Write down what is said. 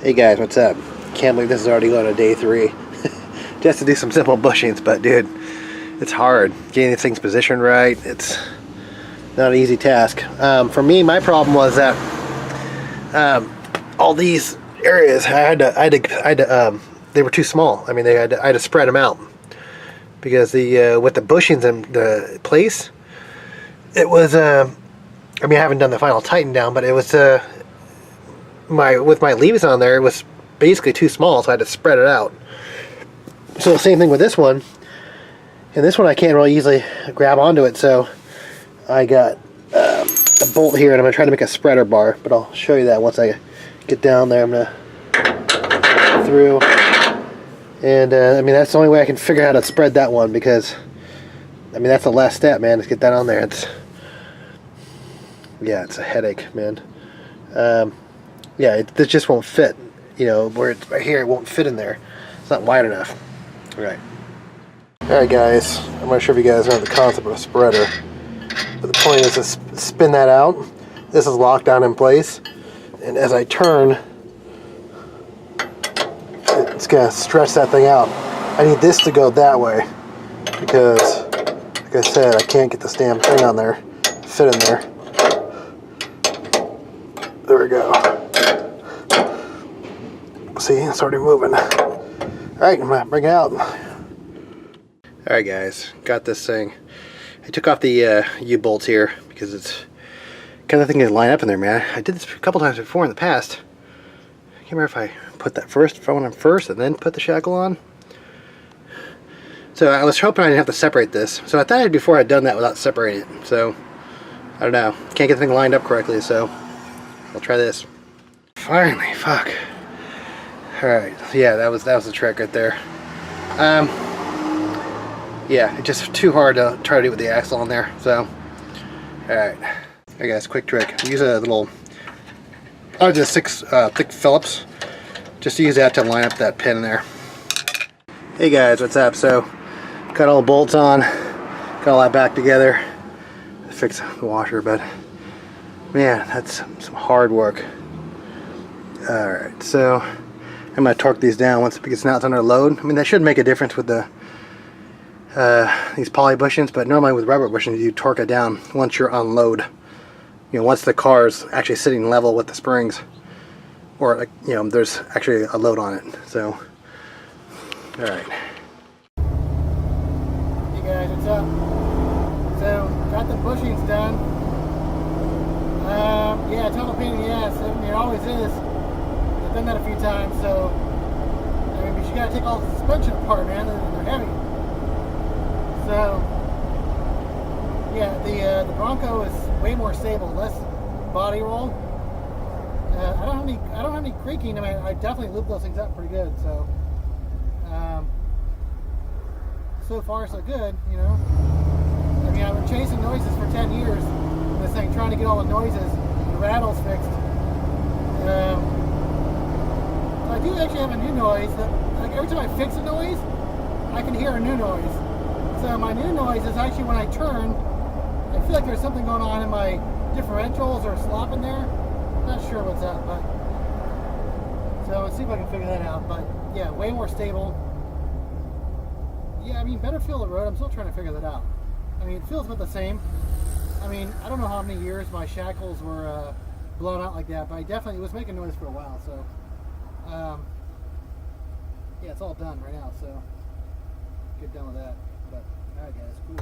Hey guys, what's up? Can't believe this is already going to day 3. Just to do some simple bushings, but dude, it's hard. Getting these things positioned right, it's not an easy task. For me, my problem was that all these areas, they were too small. I mean, I had to spread them out. Because with the bushings in the place, it was, I mean, I haven't done the final tighten down, but it was, with my leaves on there, it was basically too small, so I had to spread it out. So the same thing with this one, and this one I can't really easily grab onto it, so I got a bolt here, and I'm going to try to make a spreader bar, but I'll show you that once I get down there. I'm going to through, and I mean, that's the only way I can figure out how to spread that one, because I mean, that's the last step, man. Let's get that on there. It's a headache, man. This just won't fit. You know, where it's right here, it won't fit in there. It's not wide enough. Alright guys, I'm not sure if you guys know the concept of a spreader, but the point is to spin that out. This is locked down in place, and as I turn, it's going to stretch that thing out. I need this to go that way, because like I said, I can't get this damn thing on there, fit in there. There we go. See, it's already moving. Alright, I'm going to bring it out. Alright guys, got this thing. I took off the U-bolts here because it's kind of thing to line up in there, man. I did this a couple times before in the past. I can't remember if I put that first, if I went on first and then put the shackle on. So I was hoping I didn't have to separate this. So I thought before I'd done that without separating it. So, I don't know. Can't get the thing lined up correctly, so I'll try this. Finally, fuck. Alright, yeah, that was the trick right there. Yeah, it's just too hard to try to do with the axle on there, so. Alright. Hey guys, quick trick. Use a little, just 6 thick Phillips. Just use that to line up that pin in there. Hey guys, what's up? So, got all the bolts on, got all that back together. Fix the washer, but man, that's some hard work. Alright, so I'm going to torque these down once because now it's under load. I mean, that should make a difference with the these poly bushings, but normally with rubber bushings you torque it down once you're on load. You know, once the car's actually sitting level with the springs, or like, you know, there's actually a load on it. So, all right. Hey guys, what's up? So, got the bushings done. Yeah, total pain in the ass. I mean, it always is. I've done that a few times, so I mean, but you gotta take all the suspension apart, man. They're heavy. So, yeah, the Bronco is way more stable, less body roll. I don't have any creaking. I mean, I definitely loop those things up pretty good. So, so far so good, you know. I mean, I've been chasing noises for 10 years. This thing, trying to get all the noises, the rattles fixed. So I do actually have a new noise. Like every time I fix a noise, I can hear a new noise. So my new noise is actually when I turn, I feel like there's something going on in my differentials or slop in there. Not sure what's up, but so let's see if I can figure that out. But yeah, way more stable. Yeah, I mean, better feel the road. I'm still trying to figure that out. I mean, it feels about the same. I mean, I don't know how many years my shackles were blown out like that, but I definitely was making noise for a while. So yeah, it's all done right now. So get done with that. But alright guys, cool.